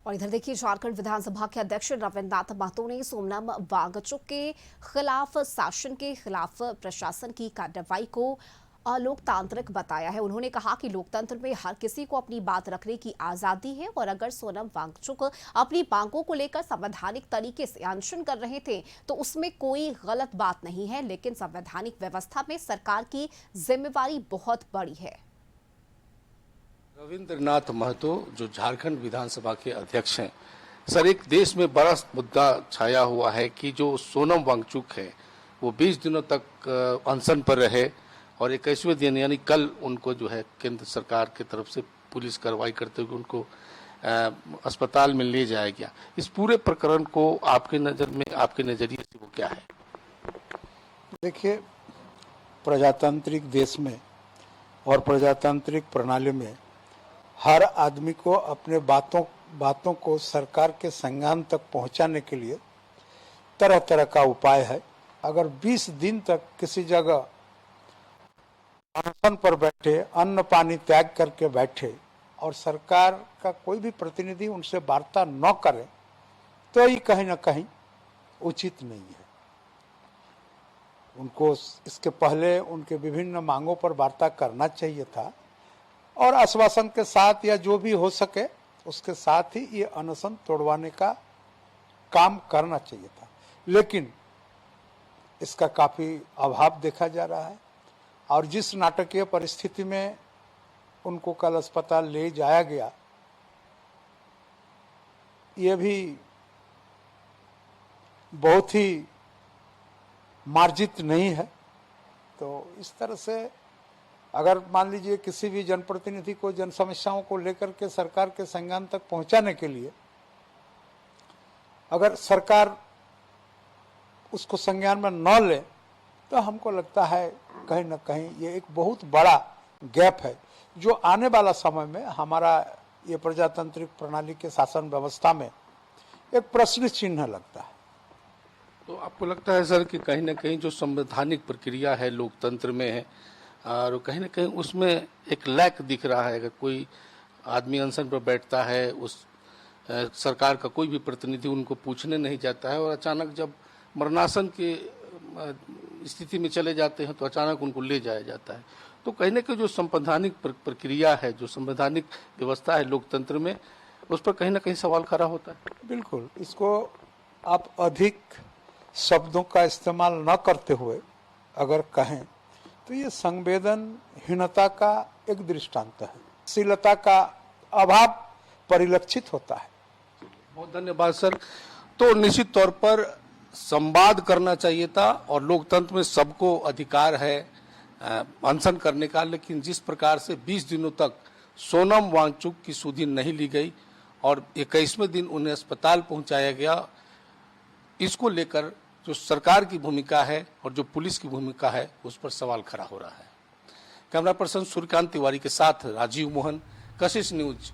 और इधर देखिए, झारखंड विधानसभा के अध्यक्ष रविन्द्र नाथ महतो ने सोनम वांगचुक के खिलाफ शासन के खिलाफ प्रशासन की कार्रवाई को अलोकतांत्रिक बताया है। उन्होंने कहा कि लोकतंत्र में हर किसी को अपनी बात रखने की आजादी है और अगर सोनम वांगचुक अपनी मांगों को लेकर संवैधानिक तरीके से अनशन कर रहे थे तो उसमें कोई गलत बात नहीं है, लेकिन संवैधानिक व्यवस्था में सरकार की जिम्मेवारी बहुत बड़ी है। रविन्द्र नाथ महतो जो झारखंड विधानसभा के अध्यक्ष हैं, सर, एक देश में बड़ा मुद्दा छाया हुआ है कि जो सोनम वांगचुक है वो 20 दिनों तक अनशन पर रहे और 21वें दिन यानी कल उनको जो है केंद्र सरकार की तरफ से पुलिस कार्रवाई करते हुए उनको अस्पताल में ले जाया गया। इस पूरे प्रकरण को आपके नज़र में, आपके नज़रिए से वो क्या है? देखिए, प्रजातांत्रिक देश में और प्रजातांत्रिक प्रणाली में हर आदमी को अपने बातों को सरकार के संज्ञान तक पहुंचाने के लिए तरह तरह का उपाय है। अगर 20 दिन तक किसी जगह अनशन पर बैठे, अन्न पानी त्याग करके बैठे और सरकार का कोई भी प्रतिनिधि उनसे वार्ता न करे तो ये कहीं ना कहीं उचित नहीं है। उनको इसके पहले उनके विभिन्न मांगों पर वार्ता करना चाहिए था और आश्वासन के साथ या जो भी हो सके उसके साथ ही ये अनशन तोड़वाने का काम करना चाहिए था, लेकिन इसका काफी अभाव देखा जा रहा है। और जिस नाटकीय परिस्थिति में उनको कल अस्पताल ले जाया गया, ये भी बहुत ही मार्जित नहीं है। तो इस तरह से अगर मान लीजिए किसी भी जनप्रतिनिधि को जन समस्याओं को लेकर के सरकार के संज्ञान तक पहुंचाने के लिए अगर सरकार उसको संज्ञान में न ले तो हमको लगता है कहीं ना कहीं ये एक बहुत बड़ा गैप है जो आने वाला समय में हमारा ये प्रजातांत्रिक प्रणाली के शासन व्यवस्था में एक प्रश्न चिन्ह लगता है। तो आपको लगता है सर कि कहीं ना कहीं जो संवैधानिक प्रक्रिया है लोकतंत्र में है और कहीं ना कहीं उसमें एक लैक दिख रहा है? अगर कोई आदमी अनशन पर बैठता है, उस सरकार का कोई भी प्रतिनिधि उनको पूछने नहीं जाता है और अचानक जब मरणासन की स्थिति में चले जाते हैं तो अचानक उनको ले जाया जाता है। तो कहीं ना कहीं जो संवैधानिक प्रक्रिया है, जो संवैधानिक व्यवस्था है लोकतंत्र में, उस पर कहीं ना कहीं सवाल खड़ा होता है। बिल्कुल, इसको आप अधिक शब्दों का इस्तेमाल न करते हुए अगर कहें तो ये संवेदनहीनता का एक दृष्टांत है, शीलता का अभाव परिलक्षित होता है। बहुत धन्यवाद सर। तो निश्चित तौर पर संवाद करना चाहिए था और लोकतंत्र में सबको अधिकार है अनशन करने का, लेकिन जिस प्रकार से 20 दिनों तक सोनम वांगचुक की सुधि नहीं ली गई और 21वें दिन उन्हें अस्पताल पहुंचाया गया, इसको लेकर जो सरकार की भूमिका है और जो पुलिस की भूमिका है उस पर सवाल खड़ा हो रहा है। कैमरा पर्सन सूर्यकांत तिवारी के साथ राजीव मोहन, कशिश न्यूज।